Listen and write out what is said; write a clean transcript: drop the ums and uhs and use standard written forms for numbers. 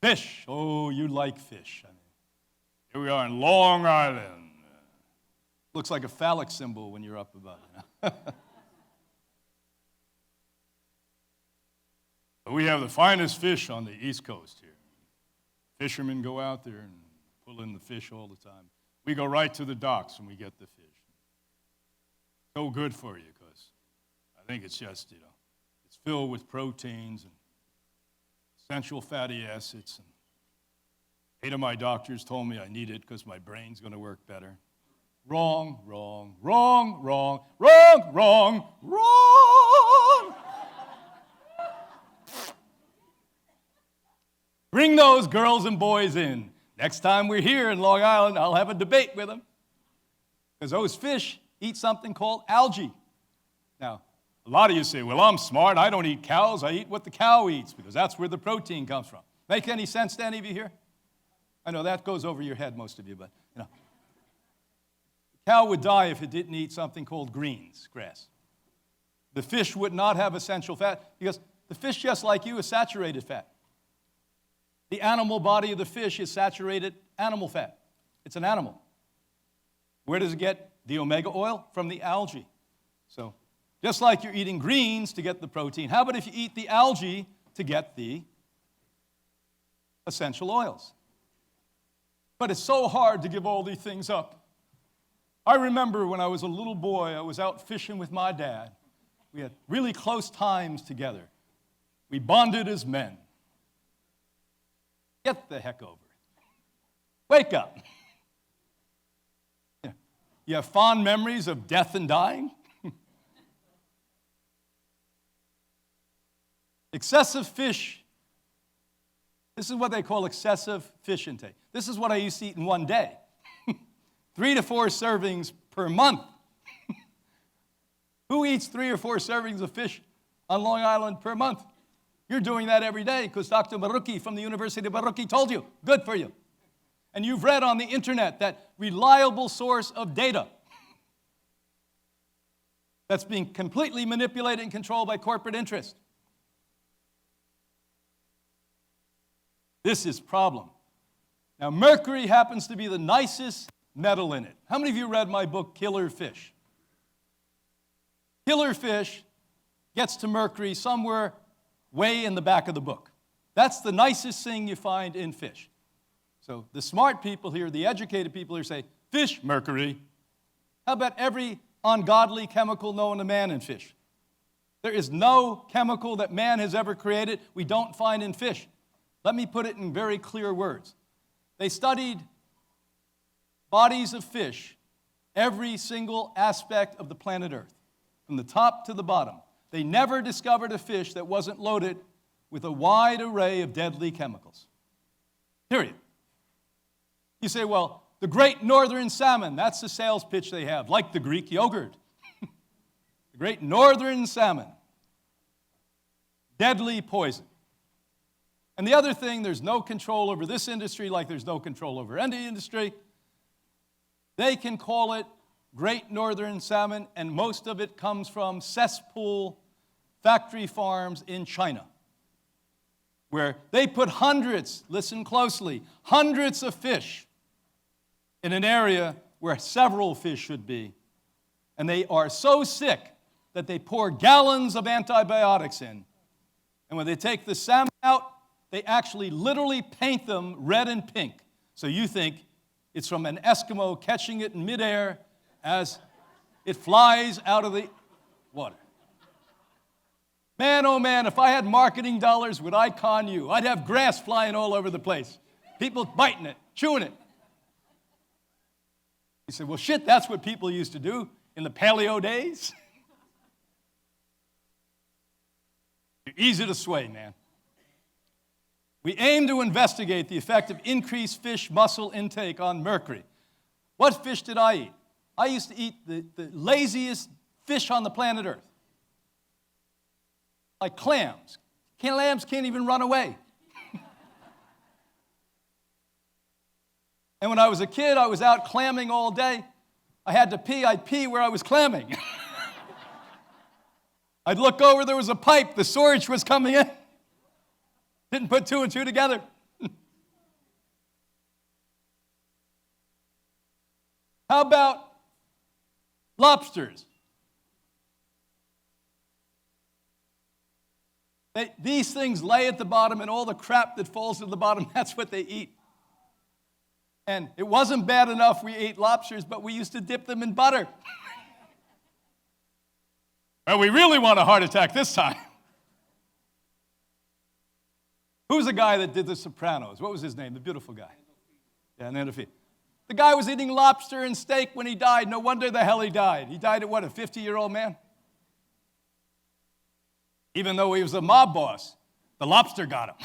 Fish. Oh, you like fish. I mean, here we are in Long Island. Looks like a phallic symbol when you're up above it. We have the finest fish on the East Coast here. Fishermen go out there and pull in the fish all the time. We go right to the docks and we get the fish. So good for you because I think it's just, it's filled with proteins and essential fatty acids. And 8 of my doctors told me I need it because my brain's going to work better. Wrong, wrong, wrong, wrong, wrong, wrong, wrong. Bring those girls and boys in. Next time we're here in Long Island, I'll have a debate with them. Because those fish eat something called algae. Now, a lot of you say, well, I'm smart. I don't eat cows. I eat what the cow eats because that's where the protein comes from. Make any sense to any of you here? I know that goes over your head, most of you, but, The cow would die if it didn't eat something called greens, grass. The fish would not have essential fat because the fish, just like you, is saturated fat. The animal body of the fish is saturated animal fat. It's an animal. Where does it get the omega oil? From the algae. So just like you're eating greens to get the protein, how about if you eat the algae to get the essential oils? But it's so hard to give all these things up. I remember when I was a little boy, I was out fishing with my dad. We had really close times together. We bonded as men. Get the heck over it. Wake up. You have fond memories of death and dying? Excessive fish. This is what they call excessive fish intake. This is what I used to eat in one day. 3 to 4 servings per month. Who eats 3 or 4 servings of fish on Long Island per month? You're doing that every day because Dr. Baruchi from the University of Baruchi told you. Good for you. And you've read on the internet that reliable source of data that's being completely manipulated and controlled by corporate interest. This is a problem. Now, mercury happens to be the nicest metal in it. How many of you read my book, Killer Fish? Killer Fish gets to mercury somewhere way in the back of the book. That's the nicest thing you find in fish. So the smart people here, the educated people here say, fish, mercury. How about every ungodly chemical known to man in fish? There is no chemical that man has ever created we don't find in fish. Let me put it in very clear words. They studied bodies of fish, every single aspect of the planet Earth, from the top to the bottom. They never discovered a fish that wasn't loaded with a wide array of deadly chemicals. Period. You say, well, the great northern salmon, that's the sales pitch they have, like the Greek yogurt. The great northern salmon. Deadly poison. And the other thing, there's no control over this industry like there's no control over any industry. They can call it great northern salmon, and most of it comes from cesspool factory farms in China, where they put hundreds, listen closely, hundreds of fish in an area where several fish should be. And they are so sick that they pour gallons of antibiotics in. And when they take the salmon out, they actually literally paint them red and pink. So you think it's from an Eskimo catching it in midair as it flies out of the water. Man, oh man, if I had marketing dollars, would I con you? I'd have grass flying all over the place. People biting it, chewing it. You say, well, shit, that's what people used to do in the paleo days. You're easy to sway, man. We aim to investigate the effect of increased fish muscle intake on mercury. What fish did I eat? I used to eat the laziest fish on the planet Earth. Like clams. Clams can't even run away. And when I was a kid, I was out clamming all day. I had to pee. I'd pee where I was clamming. I'd look over, there was a pipe. The sewage was coming in. Didn't put 2 and 2 together. How about lobsters? These things lay at the bottom, and all the crap that falls to the bottom, that's what they eat. And it wasn't bad enough we ate lobsters, but we used to dip them in butter. Well, we really want a heart attack this time. Who's the guy that did The Sopranos? What was his name? The beautiful guy. Yeah, Nandofi. The guy was eating lobster and steak when he died. No wonder the hell he died. He died at what, a 50-year-old man? Even though he was a mob boss, the lobster got him.